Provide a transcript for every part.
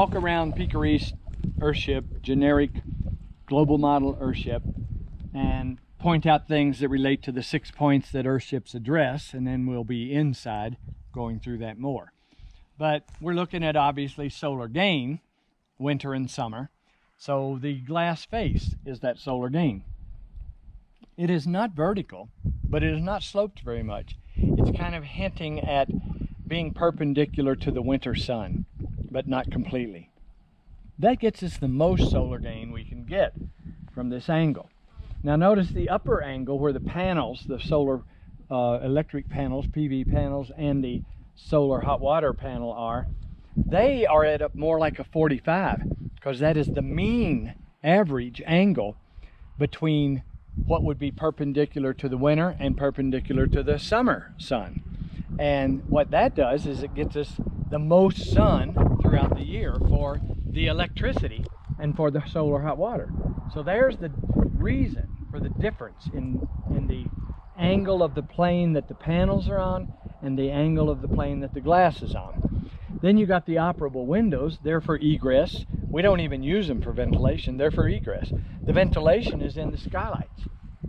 walk around Peak Earthship, generic global model Earthship, and point out things that relate to the 6 points that Earthships address, and then we'll be inside going through that more. But we're looking at obviously solar gain, winter and summer. So the glass face is that solar gain. It is not vertical, but it is not sloped very much. It's kind of hinting at being perpendicular to the winter sun, but not completely. That gets us the most solar gain we can get from this angle. Now notice the upper angle where the panels, the solar electric panels, PV panels, and the solar hot water panel are, they are at more like a 45, because that is the mean average angle between what would be perpendicular to the winter and perpendicular to the summer sun. And what that does is it gets us the most sun throughout the year for the electricity and for the solar hot water. So there's the reason for the difference in the angle of the plane that the panels are on and the angle of the plane that the glass is on. Then you got the operable windows. They're for egress. We don't even use them for ventilation. They're for egress. The ventilation is in the skylights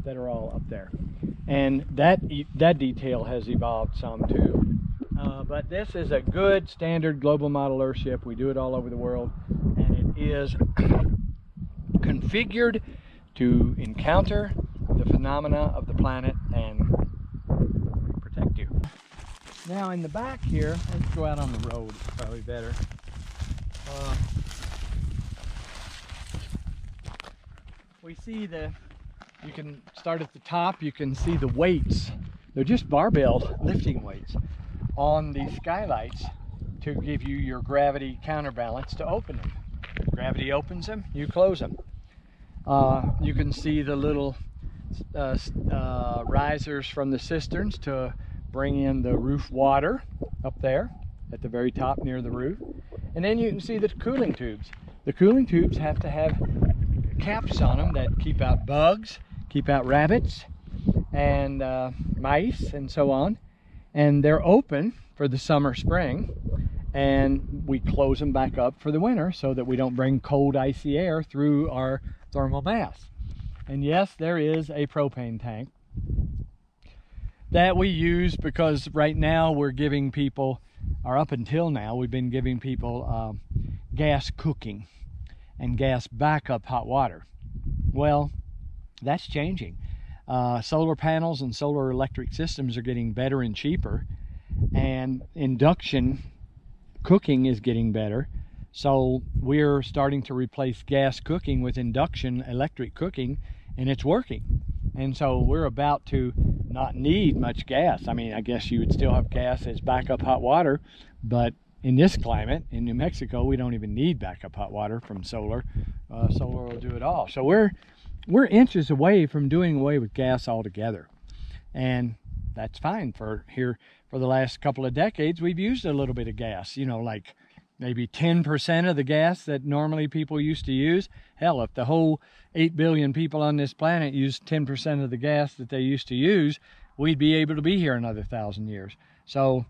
that are all up there. And that detail has evolved some too. But this is a good standard global model Earthship. We do it all over the world. And it is configured to encounter the phenomena of the planet and protect you. Now in the back here, let's go out on the road, it's probably better. We see you can start at the top, you can see the weights. They're just barbell lifting weights on the skylights to give you your gravity counterbalance to open them. Gravity opens them, you close them. You can see the little risers from the cisterns to bring in the roof water up there at the very top near the roof. And then you can see the cooling tubes. The cooling tubes have to have caps on them that keep out bugs, keep out rabbits and mice and so on. And they're open for the summer, spring, and we close them back up for the winter so that we don't bring cold, icy air through our thermal baths. And yes, there is a propane tank that we use because right now we're giving people, or up until now, we've been giving people gas cooking and gas backup hot water. Well, that's changing. Solar panels and solar electric systems are getting better and cheaper, and induction cooking is getting better. So we're starting to replace gas cooking with induction electric cooking, and it's working. And so we're about to not need much gas. I mean, I guess you would still have gas as backup hot water, but in this climate, in New Mexico, we don't even need backup hot water from solar. Solar will do it all. So we're inches away from doing away with gas altogether. And that's fine. For the last couple of decades, we've used a little bit of gas, you know, like maybe 10% of the gas that normally people used to use. Hell, if the whole 8 billion people on this planet used 10% of the gas that they used to use, we'd be able to be here another 1,000 years. So,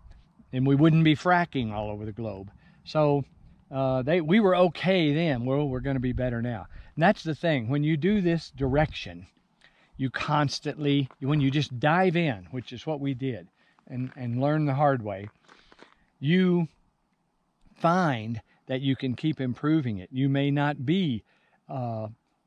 and we wouldn't be fracking all over the globe. So we were okay then. Well, we're going to be better now. And that's the thing. When you do this direction, you constantly, when you just dive in, which is what we did, and learn the hard way, you find that you can keep improving it. You may not be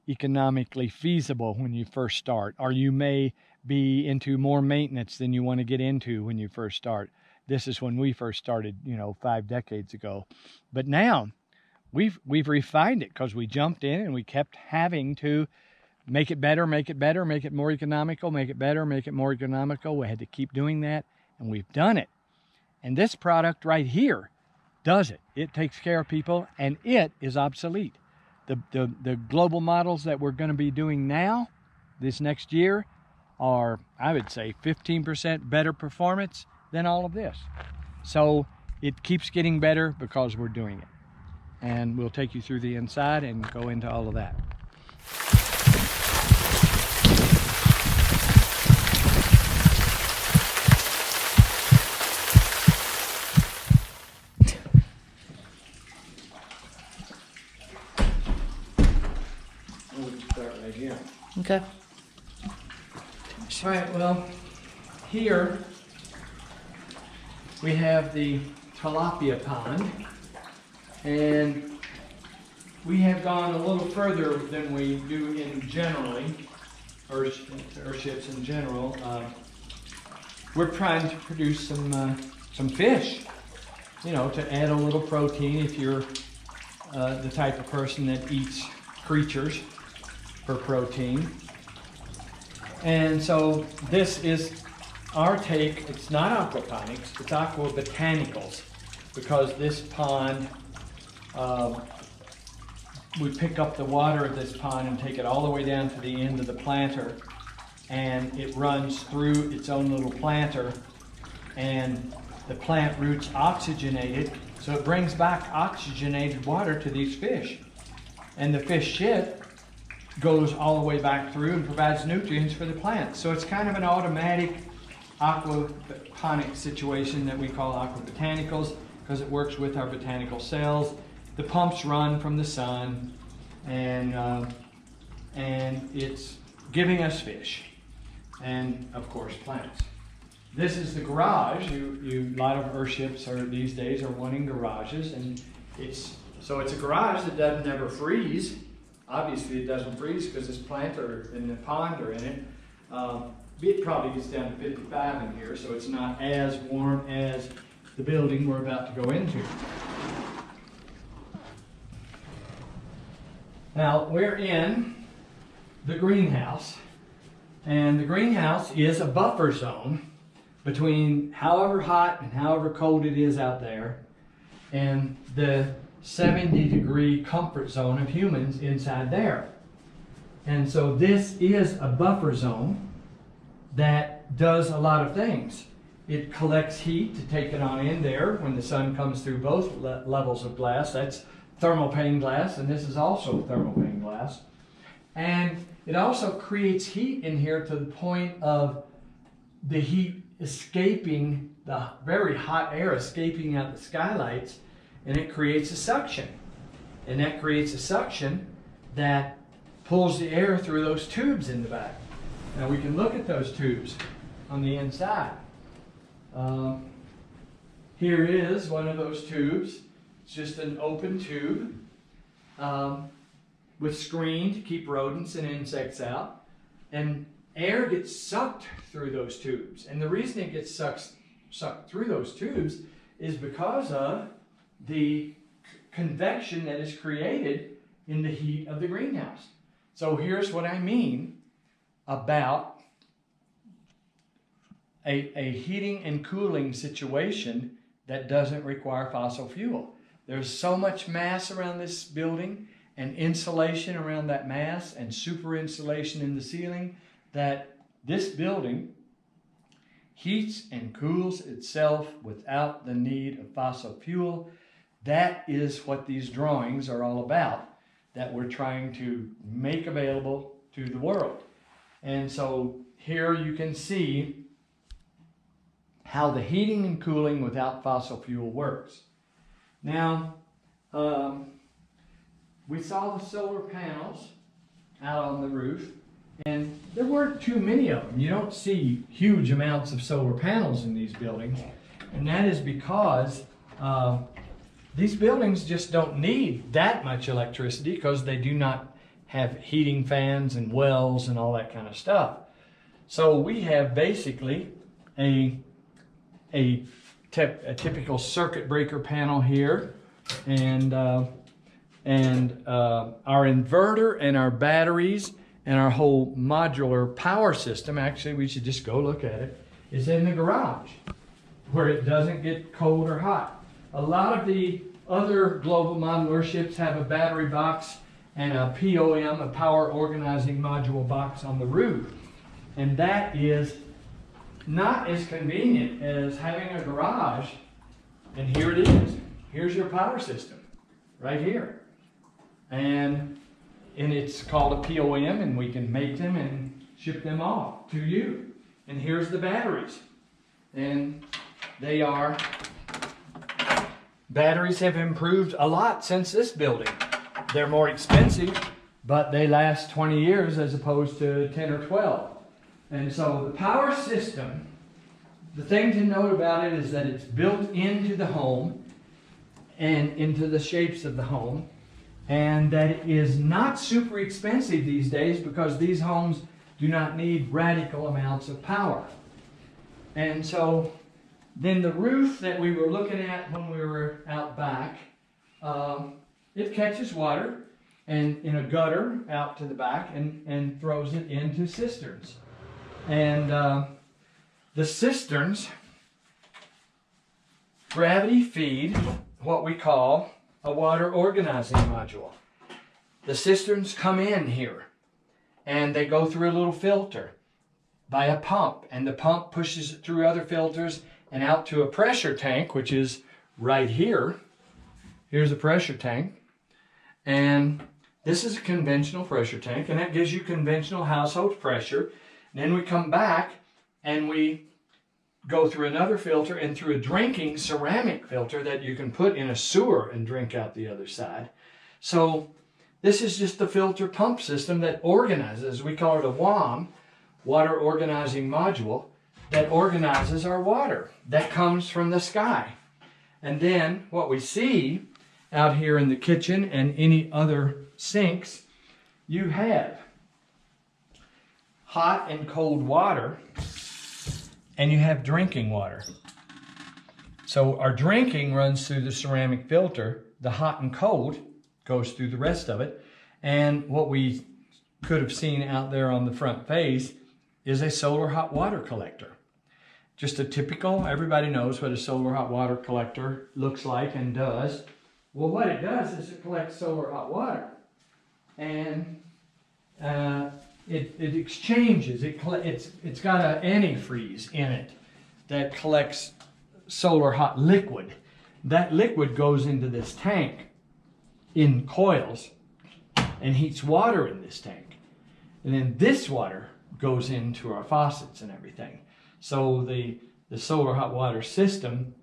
economically feasible when you first start, or you may be into more maintenance than you want to get into when you first start. This is when we first started, 5 decades ago. But now we've refined it because we jumped in and we kept having to make it better, make it better, make it more economical, make it better, make it more economical. We had to keep doing that, and we've done it. And this product right here does it. It takes care of people, and it is obsolete. The global models that we're going to be doing now, this next year, are, I would say, 15% better performance than all of this. So it keeps getting better because we're doing it. And we'll take you through the inside and go into all of that. Start right here. Okay. All right, well, here we have the tilapia pond, and we have gone a little further than we do in generally, Earthships in general. We're trying to produce some fish, you know, to add a little protein if you're the type of person that eats creatures for protein. And so this is our take. It's not aquaponics, it's aqua botanicals, because this pond, we pick up the water of this pond and take it all the way down to the end of the planter, and it runs through its own little planter, and the plant roots oxygenate it, so it brings back oxygenated water to these fish. And the fish shit goes all the way back through and provides nutrients for the plants. So it's kind of an automatic aquaponic situation that we call aqua botanicals, because it works with our botanical cells. The pumps run from the sun, and it's giving us fish, and of course plants. This is the garage. A lot of Earthships these days are wanting garages, and it's a garage that doesn't ever freeze. Obviously it doesn't freeze because this plant in the pond are in it. It probably gets down to 55 in here, so it's not as warm as the building we're about to go into. Now we're in the greenhouse, and the greenhouse is a buffer zone between however hot and however cold it is out there and the 70-degree comfort zone of humans inside there. And so this is a buffer zone that does a lot of things. It collects heat to take it on in there when the sun comes through both levels of glass. That's thermal pane glass, and this is also thermal pane glass. And it also creates heat in here to the point of the heat escaping, the very hot air escaping out the skylights, and it creates a suction. And that creates a suction that pulls the air through those tubes in the back. Now we can look at those tubes on the inside. Here is one of those tubes. It's just an open tube with screen to keep rodents and insects out. And air gets sucked through those tubes. And the reason it gets sucked through those tubes is because of the convection that is created in the heat of the greenhouse. So here's what I mean about a heating and cooling situation that doesn't require fossil fuel. There's so much mass around this building and insulation around that mass and super insulation in the ceiling that this building heats and cools itself without the need of fossil fuel. That is what these drawings are all about, that we're trying to make available to the world. And so here you can see how the heating and cooling without fossil fuel works. Now, we saw the solar panels out on the roof, and there weren't too many of them. You don't see huge amounts of solar panels in these buildings, and that is because these buildings just don't need that much electricity because they do not have heating fans and wells and all that kind of stuff. So we have basically a typical circuit breaker panel here, and our inverter and our batteries and our whole modular power system, actually we should just go look at it, is in the garage where it doesn't get cold or hot. A lot of the other global model Earthships have a battery box and a POM, a power organizing module box on the roof. And that is not as convenient as having a garage. And here it is. Here's your power system right here. And it's called a POM, and we can make them and ship them off to you. And here's the batteries. And batteries have improved a lot since this building. They're more expensive, but they last 20 years as opposed to 10 or 12. And so the power system, the thing to note about it is that it's built into the home and into the shapes of the home, and that it is not super expensive these days because these homes do not need radical amounts of power. And so then the roof that we were looking at when we were out back, it catches water and in a gutter out to the back and throws it into cisterns. And the cisterns gravity feed what we call a water organizing module. The cisterns come in here and they go through a little filter by a pump, and the pump pushes it through other filters and out to a pressure tank, which is right here. Here's a pressure tank, and this is a conventional pressure tank, and that gives you conventional household pressure. And then we come back and we go through another filter and through a drinking ceramic filter that you can put in a sewer and drink out the other side. So this is just the filter pump system that organizes. We call it a WOM, water organizing module, that organizes our water that comes from the sky. And then what we see out here in the kitchen and any other sinks, you have hot and cold water, and you have drinking water. So our drinking runs through the ceramic filter. The hot and cold goes through the rest of it. And what we could have seen out there on the front face is a solar hot water collector. Just a typical, everybody knows what a solar hot water collector looks like and does. Well, what it does is it collects solar hot water. And it exchanges, it's got an antifreeze in it that collects solar hot liquid. That liquid goes into this tank in coils and heats water in this tank. And then this water goes into our faucets and everything. So the solar hot water system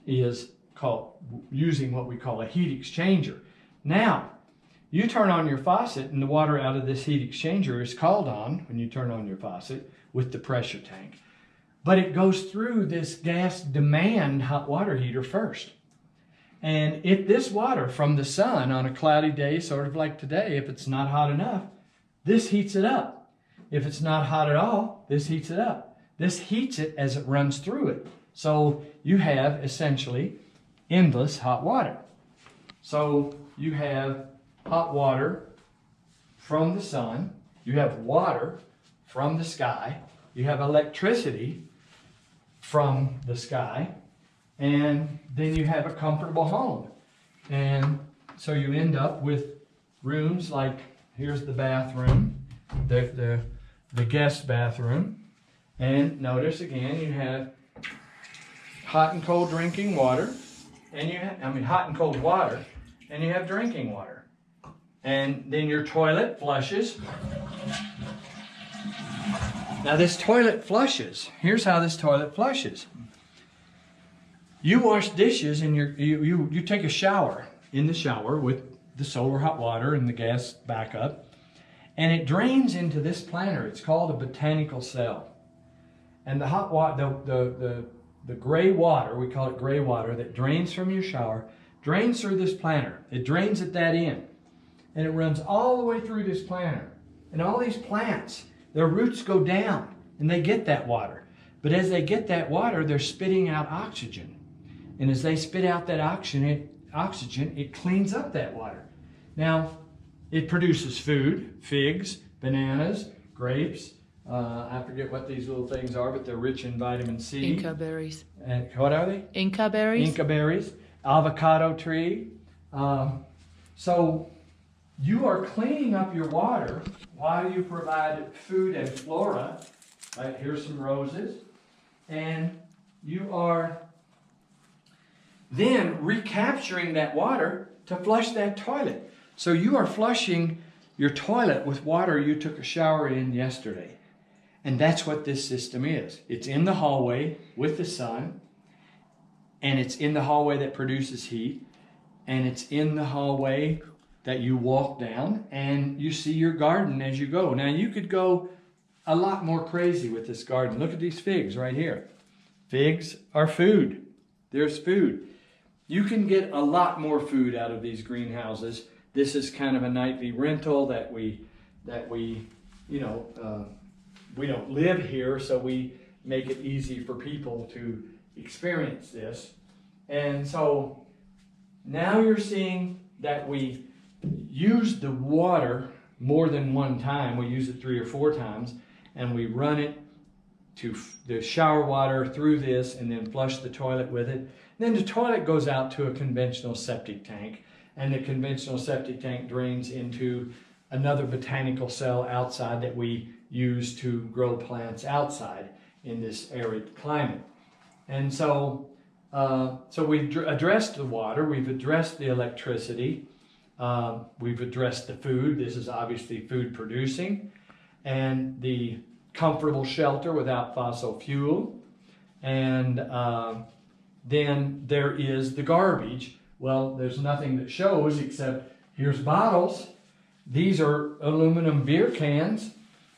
is called using what we call a heat exchanger. Now, you turn on your faucet and the water out of this heat exchanger is called on when you turn on your faucet with the pressure tank. But it goes through this gas demand hot water heater first. And if this water from the sun on a cloudy day, sort of like today, if it's not hot enough, this heats it up. If it's not hot at all, this heats it up. This heats it as it runs through it. So you have essentially endless hot water. So you have hot water from the sun, you have water from the sky, you have electricity from the sky, and then you have a comfortable home. And so you end up with rooms like, here's the bathroom, the guest bathroom, and notice again you have hot and cold drinking water, and you have, hot and cold water, and you have drinking water. And then your toilet flushes. Now this toilet flushes. Here's how this toilet flushes. You wash dishes and you take a shower in the shower with the solar hot water and the gas backup, and it drains into this planter. It's called a botanical cell. And the hot water, the gray water, we call it gray water, that drains from your shower, drains through this planter. It drains at that end. And it runs all the way through this planter. And all these plants, their roots go down and they get that water. But as they get that water, they're spitting out oxygen. And as they spit out that oxygen, it cleans up that water. Now, it produces food, figs, bananas, grapes. I forget what these little things are, but they're rich in vitamin C. Inca berries. And what are they? Inca berries. Inca berries. Avocado tree. So you are cleaning up your water while you provide food and flora. Right, here's some roses. And you are then recapturing that water to flush that toilet. So you are flushing your toilet with water you took a shower in yesterday. And that's what this system is. It's in the hallway with the sun, and it's in the hallway that produces heat, and it's in the hallway that you walk down and you see your garden as you go. Now you could go a lot more crazy with this garden. Look at these figs right here. Figs are food. There's food. You can get a lot more food out of these greenhouses. This is kind of a nightly rental that we we don't live here, so we make it easy for people to experience this. And so now you're seeing that we use the water more than one time. We use it 3 or 4 times, and we run it to the shower water through this and then flush the toilet with it. Then the toilet goes out to a conventional septic tank, and the conventional septic tank drains into another botanical cell outside that we use to grow plants outside in this arid climate. And so we've addressed the water, we've addressed the electricity, we've addressed the food. This is obviously food producing, and the comfortable shelter without fossil fuel. And then there is the garbage. Well, there's nothing that shows except here's bottles. These are aluminum beer cans,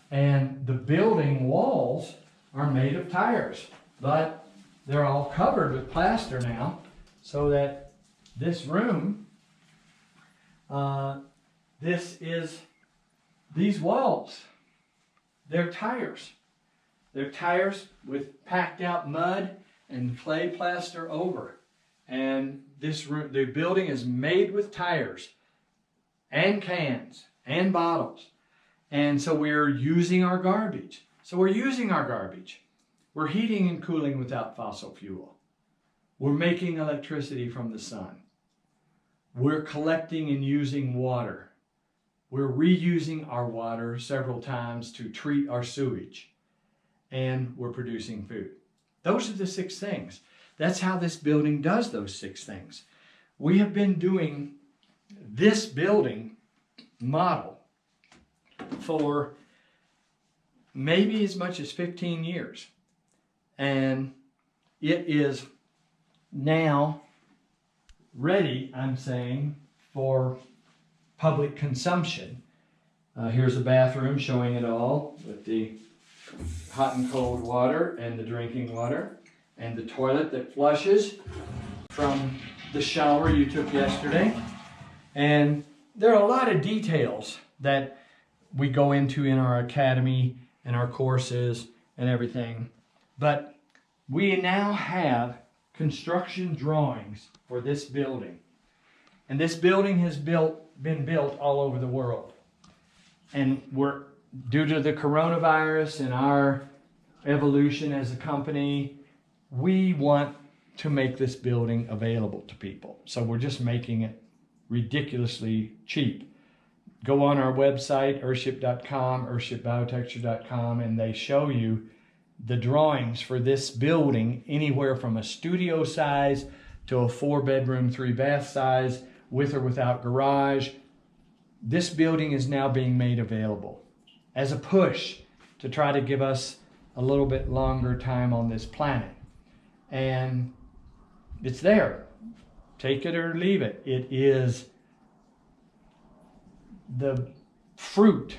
and the building walls are made of tires, but they're all covered with plaster now, so that this room, these walls, they're tires. They're tires with packed out mud and clay plaster over. And this room, the building is made with tires and cans and bottles. And so we're using our garbage. We're heating and cooling without fossil fuel. We're making electricity from the sun. We're collecting and using water. We're reusing our water several times to treat our sewage. And we're producing food. Those are the 6 things. That's how this building does those 6 things. We have been doing this building model for maybe as much as 15 years. And it is now ready, I'm saying, for public consumption. Here's a bathroom showing it all with the hot and cold water and the drinking water, and the toilet that flushes from the shower you took yesterday. And there are a lot of details that we go into in our academy and our courses and everything. But we now have construction drawings for this building. And this building has been built all over the world. And we're, due to the coronavirus and our evolution as a company, we want to make this building available to people. So we're just making it ridiculously cheap. Go on our website, earthship.com, earthshipbiotexture.com, and they show you the drawings for this building, anywhere from a studio size to a 4-bedroom, 3-bath size, with or without garage. This building is now being made available as a push to try to give us a little bit longer time on this planet. And it's there. Take it or leave it. It is the fruit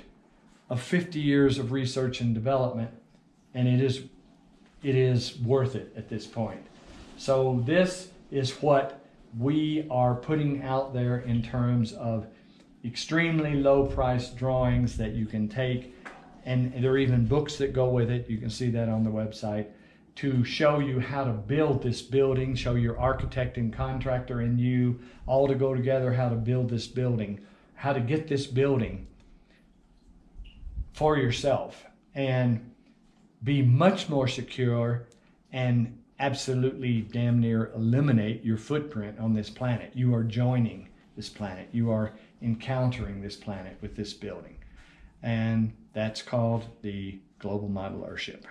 of 50 years of research and development, and it is worth it at this point. So this is what we are putting out there in terms of extremely low price drawings that you can take, and there are even books that go with it. You can see that on the website, to show you how to build this building, show your architect and contractor and you all to go together how to build this building, how to get this building for yourself and be much more secure and absolutely damn near eliminate your footprint on this planet. You are joining this planet. You are encountering this planet with this building. And that's called the Global Model Earthship.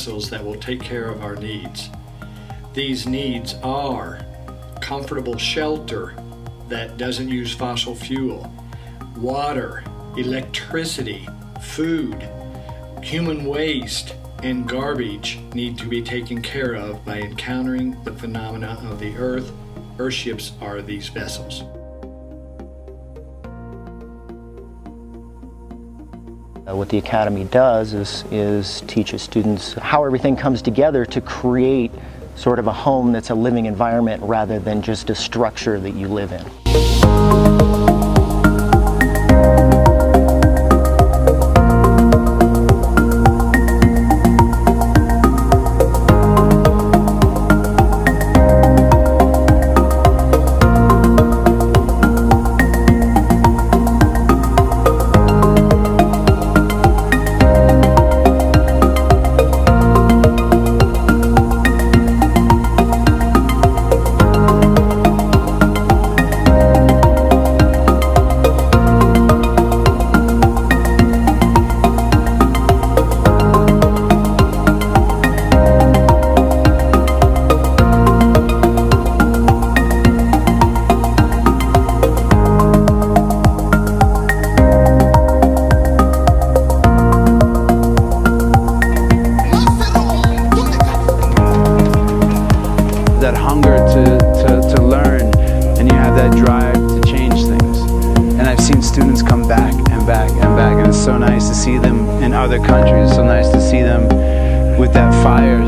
vessels that will take care of our needs. These needs are comfortable shelter that doesn't use fossil fuel, water, electricity, food, human waste, and garbage need to be taken care of by encountering the phenomena of the Earth. Earthships are these vessels. What the Academy does is teaches students how everything comes together to create sort of a home that's a living environment rather than just a structure that you live in. That hunger to learn, and you have that drive to change things. And I've seen students come back and back and back, and it's so nice to see them in other countries. It's so nice to see them with that fire.